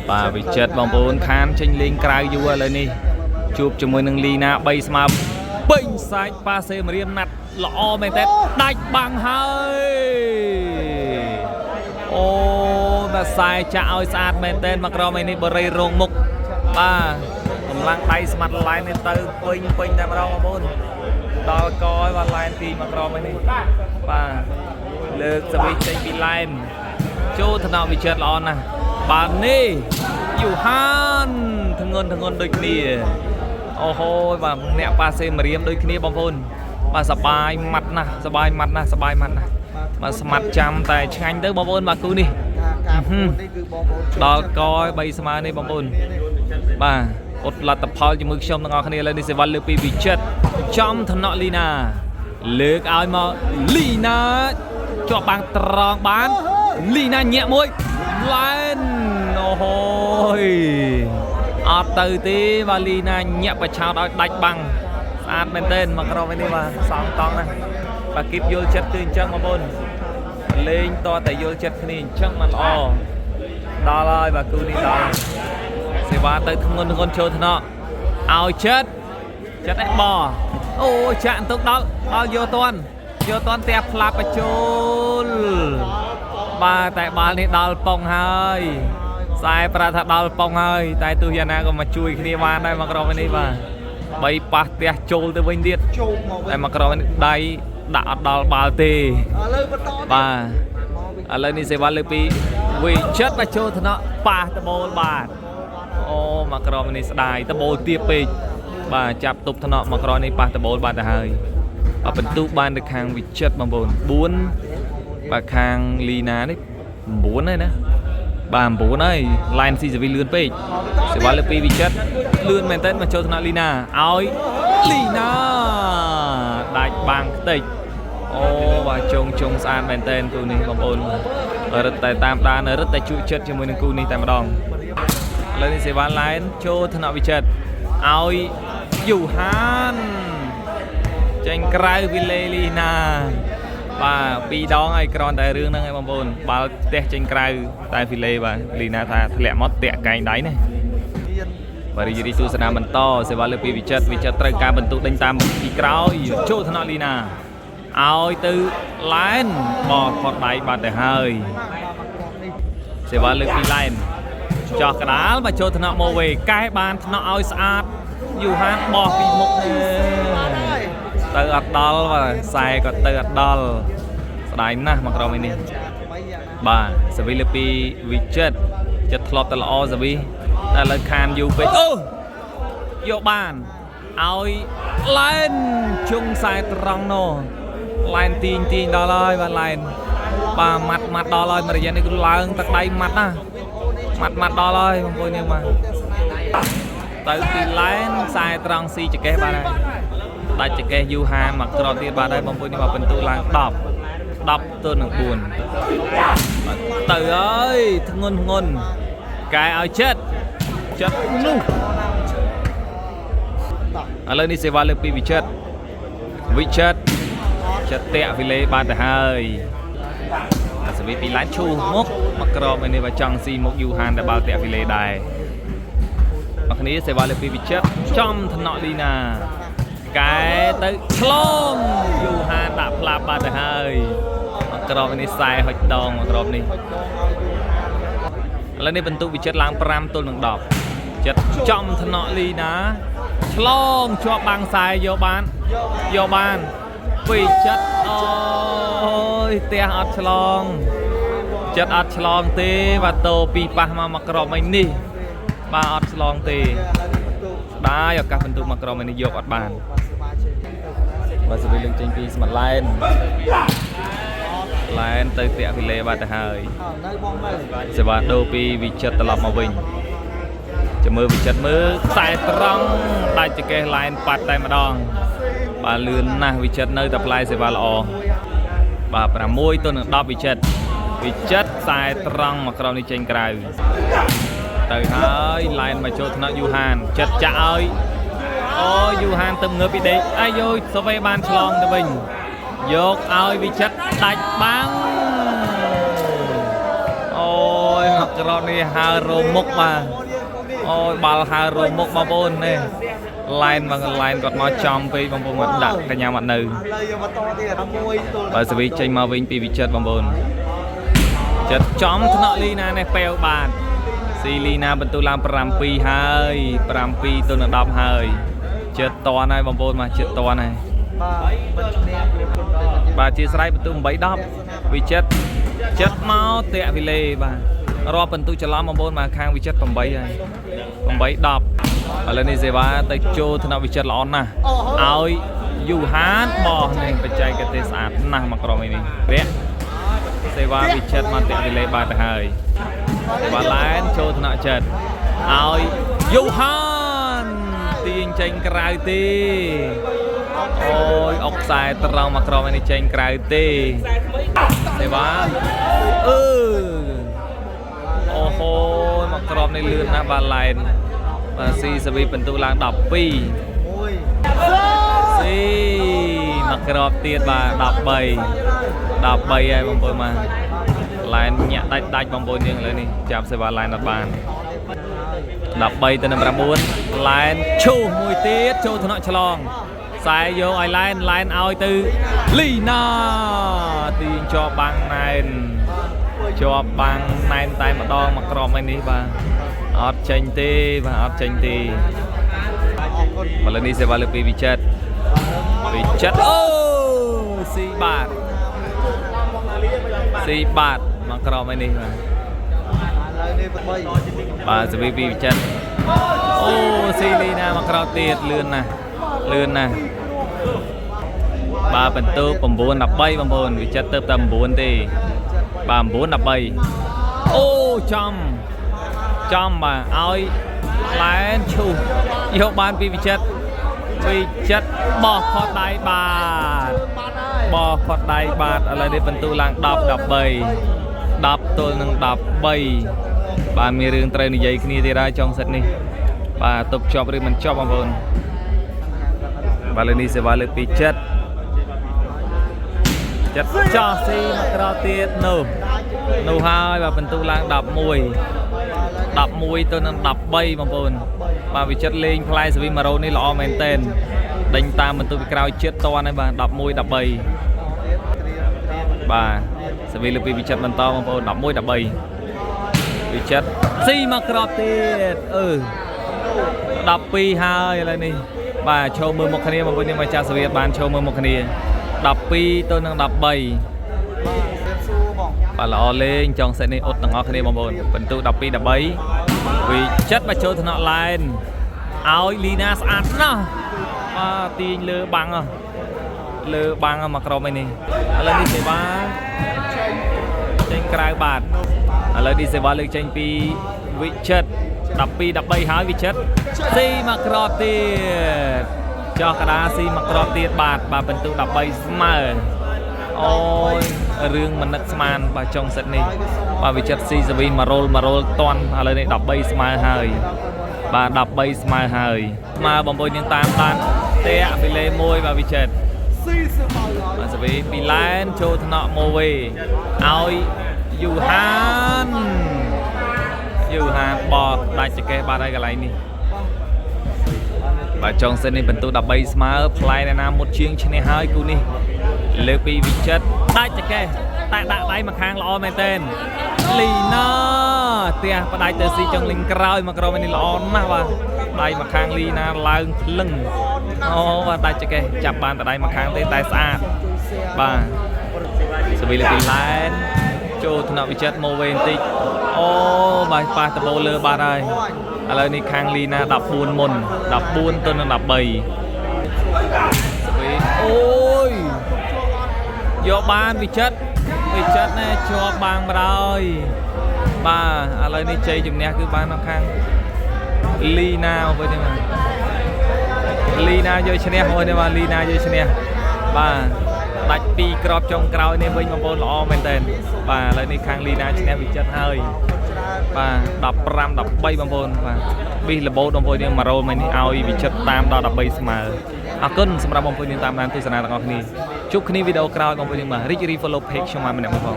bà bị chết bóng bốn khán tranh lên cài vua lên đi chụp cho môi nâng Lina bay smart bình sạch pa xe mà riêng nặt lọ mày tết đạch bằng hơi ô mà sai chạo sát mày tên mặc rồi mày đi bờ rây rồng mục ba cầm lăng tay smart line nên từ pin pin ra mà đâu mà bốn đo coi và line thì mặc rồi mày đi ba lực sẽ bị tranh bị line chú thằng nào bị chết lọ nè bạn điอยู่ฮันทั้งเงินដូចគ្នាអូហូបាទអ្នកប៉ាសេមរៀមដូចគ្នាបងប្អូនបាទសបាយម៉ាត់ណាស់សបាយម៉ាត់ណាស់បាទស្មាត់ចាំតែឆ្ងាញ់ទៅបងប្អូនបាទគូនេះដល់ក3ស្មើនេះបងប្អូនបាទអត់លទ្ធផលជាមួយខ្ញុំទាំងអស់គ្នាឥឡូវនេះសេវាលើពីវិចិត្រចំថ្នាក់លីណាលើកឲ្យមកលីណាជាប់បាំងត្រង់បានលីណាញាក់មួយឡែនអូហូយអត់ទៅទេបាទលីណាញាក់បឆោតឲ្យដាច់បាំងស្អាតមែនទែនមកក្រុមនេះបាទសងតង់ណាបាទគីបយល់ចិត្តគឺអញ្ចឹងបងប្អូនលេងតតែយល់ចិត្តគ្នាអញ្ចឹងមិនល្អដល់ហើយបាទគូនេះដល់សេវាទៅធ្ងន់ចូលថ្នាក់ឲ្យចិត្តឯបអូចាក់ទៅដល់យកតាន់ផ្ទះផ្លាប់បញ្ចូលបាទតែបាល់នេះដល់ប៉ុងហើយខ្សែប្រាថាដល់ប៉ុងហើយតែទោះយ៉ាងណាក៏មកជួយគ្នាបានដែរមកក្រុមនេះបាទបីប៉ះផ្ទះចូលទៅវិញទៀតតែមកក្រុមនេះដៃដាក់អត់ដល់បាល់ទេបាទឥឡូវនេះសេវាលើពីវិចិត្របញ្ចូលថ្នាក់ប៉ះតបូលបាទអូមកក្រុមនេះស្ដាយតបូលទាបពេកបាទចាប់ទប់ថ្នាក់មកក្រុមនេះប៉ះតបូលបានទៅហើយបន្ទុកបានទៅខាងវិចិត្របងប្អូន4បាទខាងលីណានេះ9ហើយណាបាទ9ហើយ line ស៊ីសវីលឿនពេកសេវាលើពីវិចិត្រលឿនមែនតើមកចូលថ្នាក់លីណាឲ្យលីណាដាច់បាំងខ្ទេចអូបាទជងស្អាតមែនតើគូនេះបងប្អូនរឹតតែតាមដានរឹតតែជួយចិត្តជាមួយនឹងគូនេះតែម្ដងឥឡូវនេះសេវា line ចូលថ្នាក់វិចិត្រឲ្យយូហានចេញក្រៅពីលេលីណាបាទ2ដងហើយក្រនតែរឿងហ្នឹងឯងបងប្អូនបាល់ផ្ទះចេញក្រៅតែហ្វីលេបាទលីណាថាធ្លាក់មកតាក់កែងដៃណាបាទរីទស្សនាបន្តសេវាលើពីវិចិត្រត្រូវការបន្ទុកដេញតាមពីក្រោយចូលថ្នាក់លីណាឲ្យទៅឡែនបោះផុតដៃបាត់ទៅហើយសេវាលើពីឡែនចោះកដាលមកចូលថ្នាក់មកវេកែបានថ្នាក់ឲ្យស្អាតយូហានបោះពីមុខទៅអត់ដល់បាទខ្សែក៏ទៅអត់ដល់ស្ដាយណាស់មកក្រុមនេះបាទសវីលើពីវិចិត្រចិត្តធ្លាប់តែល្អសវីតែឥឡូវខានយូពេកអូយកបានឲ្យឡែនជុងខ្សែត្រង់នោះឡែនទាញដល់ហើយបាទឡែនបាទម៉ាត់ដល់ហើយមករយៈនេះគឺឡើងទឹកដៃម៉ាត់ណាម៉ាត់ដល់ហើយបងប្អូនយើងបាទទៅពីឡែនខ្សែត្រង់ស៊ីចកេះបាទហើយដាច់ចកេះយូហានមកក្រោយទៀតបាទហើយបងប្អូននេះមកបន្ទូឡើង10 ទល់នឹង 4បាទទៅហើយធ្ងន់កែឲ្យចិត្តនោះឥឡូវនេះសេវាលើកពីវិចិត្រចិត្តតាក់វីលេបានទៅហើយអាសវីពីឡានឈូមុខមកក្រោមនេះបើចង់ស៊ីមុខយូហានតែបាល់តាក់វីលេដែរមកគ្នាសេវាលើកពីវិចិត្រចំថ្នាក់លីណាកែទៅឆ្លងយូហានដាក់ផ្លាប់បាត់ទៅហើយមកក្រោមនេះខ្សែហុចដងមកក្រោមនេះឥឡូវនេះបន្ទុកវិចិត្រឡើង5 ទល់នឹង 10ចិត្តចំថ្នាក់លីណាឆ្លងជាប់បាំងខ្សែយកបានវិចិត្រអូយផ្ទះអត់ឆ្លងចិត្តអត់ឆ្លងទេបាទតោពីប៉ះមកក្រោមនេះបាទអត់ឆ្លងទេដែរឱកាសបន្ទុកមកក្រោមនេះយកអត់បានបាទសវីលឹងចេញពីស្មាត់ឡែនទៅតាក់វីលេបាទទៅហើយសេវាដូរពីវិចិត្រត្រឡប់មកវិញចាំមើលវិចិត្រមើលខ្សែត្រង់ដាច់ចកេះឡែនប៉ាត់តែម្ដងបាទលឿនណាស់វិចិត្រនៅតែផ្លែសេវាល្អបាទ6 ទល់នឹង 10វិចិត្រខ្សែត្រង់មកក្រោមនេះចេញក្រៅទៅហើយឡែនមកចូលថ្នាក់យូហានចិត្តចាក់ឲ្យអូយូហានទៅងើបពីដេកអាយយសវេបានឆ្លងទៅវិញយកឲ្យវិចិត្រដាច់បាំងអូយ ក្រោតនេះហើររមុខបាទអូយបាល់ហើររមុខបងប្អូននេះឡែនមកឡែនគាត់មកចំពេកបងប្អូនមកដាក់កញ្ញាមកនៅបាទសវីចេញមកវិញពីវិចិត្របងប្អូនចិត្តចំថ្នាក់លីណានេះប៉ែវបាទស៊ីលីណាបន្ទូឡើង7ហើយ7ទៅនឹង10ហើយចិត្តតនហើយបងប្អូនមកចិត្តតនហើយបាទជាស្រ័យបន្ទូ8 10វិចិត្រចិត្តមកតាក់វីលេបាទរាប់បន្ទូច្រឡំបងប្អូនមកខាងវិចិត្រ8ហើយ8 10ឥឡូវនេះសេវាទៅចូលថ្នាក់វិចិត្រល្អណាស់ឲ្យយូហានបោះនេះបច្ចេកទេសស្អាតណាស់មកក្រុមនេះវគ្គសេវាវិចិត្រមកតាក់វីលេបាទទៅហើយបាឡែនចូលថ្នាក់ចិត្តឲ្យយូហានទាញចេញក្រៅទេអូយអុកខ្សែត្រង់មកក្រុមនេះចេញក្រៅទេសេវាអូហូមកក្រុមនេះលឿនណាស់បាឡែនបាទស៊ីសវីបន្ទូឡើង12ស៊ីមកក្របទៀតបាទ13ហើយបងប្អូនមកឡែនញាក់ដាច់បងប្អូនយើងឥឡូវនេះចាប់សេវាឡែនអត់បាន13ទៅនឹង9ឡែនឈូសមួយទៀតចូលថ្នាក់ឆ្លងខ្សែយកឲ្យឡែនឲ្យទៅលីណាទីជាប់បាំងណែនជាប់បាំងណែនតែម្ដងមកក្របនេះបាទអត់ចេញទេបាទអត់ចេញទេឥឡូវនេះសេវាលើពីវិចិត្រអូស៊ីបាទមកក្រោមនេះបាទសវីពីវិចិត្រអូស៊ីលីណាមកក្រោមទៀតលឿនណាស់បាទបន្ទូ9 13បងប្អូនវិចិត្រទៅតែ9ទេបាទ9 13អូចំបាទឲ្យឡែនឈូសយកបានពីវិចិត្របោះផតដៃបាទឥឡូវនេះបន្ទូឡើង10 13 10ទល់នឹង13បាទមានរឿងត្រូវនិយាយគ្នាទៀតហើយចុងសិតនេះបាទទប់ជាប់ឬមិនជាប់បងប្អូនបាទលើនេះសេវាលើកពីចិត្តចោះស៊ីមកក្រោយទៀតនោះហើយបាទបន្ទូឡើង11ទៅនឹង13បងប្អូនបាទវិចិត្រលេងផ្លែសវីម៉ារ៉ូនេះល្អមែនទែនដេញតាមបន្ទូពីក្រោយជាតិតនហើយបាទ11 13បាទសវីលើពីវិចិត្របន្តបងប្អូន11 13វិចិត្រស៊ីមកក្រោយទៀត12ហើយឥឡូវនេះបាទឈោមើលមុខគ្នាបងប្អូនយើងមកចាស់សវីបានឈោមើលមុខគ្នា12ទៅនឹង13បាទល្អលេងចង់សេតនេះអត់ទាំងអស់គ្នាបងប្អូនបន្ទូ12 13វិចិត្រមកចូលថ្នាក់ឡែនឲ្យលីណាស្អាតណាស់បាទទាញលើបាំងមកក្រុមនេះឥឡូវនេះសេវាចេញក្រៅបាទឥឡូវនេះសេវាលើកចេញពីវិចិត្រ12 13ហើយវិចិត្រស៊ីមកក្រោបទៀតចោះកដាស៊ីមកក្រោបទៀតបាទបន្ទូ13ស្មើអូយរឿងមិននឹកស្មានបាទចុងសិតនេះបាទវិចិត្រស៊ីសវី1 រ៉ូលតន់ឥឡូវនេះ13ស្មើហើយបាទ13ស្មើហើយស្មើបងប្អូនយើងតាមដានតាក់ពីលេ1បាទវិចិត្របាទសវីពីឡែនចូលថ្នាក់ម៉ូវេឲ្យយូហានបោះដាច់ចកេះបាទហើយកន្លែងនេះបាទចុងសិននេះបន្ទូ13ស្មើផ្លែណាមុតជាងឈ្នះហើយគូនេះលើកពីវិចិត្រដាច់ចកេះតែដាក់ដៃមកខាងល្អមែនទែនលីណាផ្ទះផ្ដាច់ទៅស៊ីចុងលីងក្រោយមកក្រោមនេះល្អណាស់បាទដៃមកខាងលីណាឡើងភ្លឹងអូបាទដាច់ចកេះចាប់បានតែដៃមកខាងទេតែស្អាតបាទសវីលើពីឡែនចូលថ្នាក់វិចិត្រម៉ូវេបន្តិចអូបាទប៉ះតបូលើបាត់ហើយឥឡូវនេះខាងលីណា14មុន14ទៅនឹង13សវីអូយយកបានវិចិត្រណែជាប់បាំងបណ្ដោយបាទឥឡូវនេះជ័យជំនះគឺបាននៅខាងលីណាវិញទេបាទលីណាយកឈ្នះមួយទេបាទលីណាយកឈ្នះបាទដាច់ពីក្របចុងក្រោយនេះវិញបងប្អូនល្អមែនតើបាទឥឡូវនេះខាងលីណាឈ្នះវិចិត្រហើយបាទ15 13បងប្អូនបាទប៊ីសលបូតបងប្អូនយើង1 រ៉ូលមិញនេះឲ្យវិចិត្រតាមដល់13ស្មើអរគុណសម្រាប់បងប្អូនយើងតាមដានទស្សនាទាំងអស់គ្នាជួបគ្នាវីដេអូក្រោយបងប្អូនយើងបាទរីករាយ follow page ខ្ញុំមកម្នាក់ផង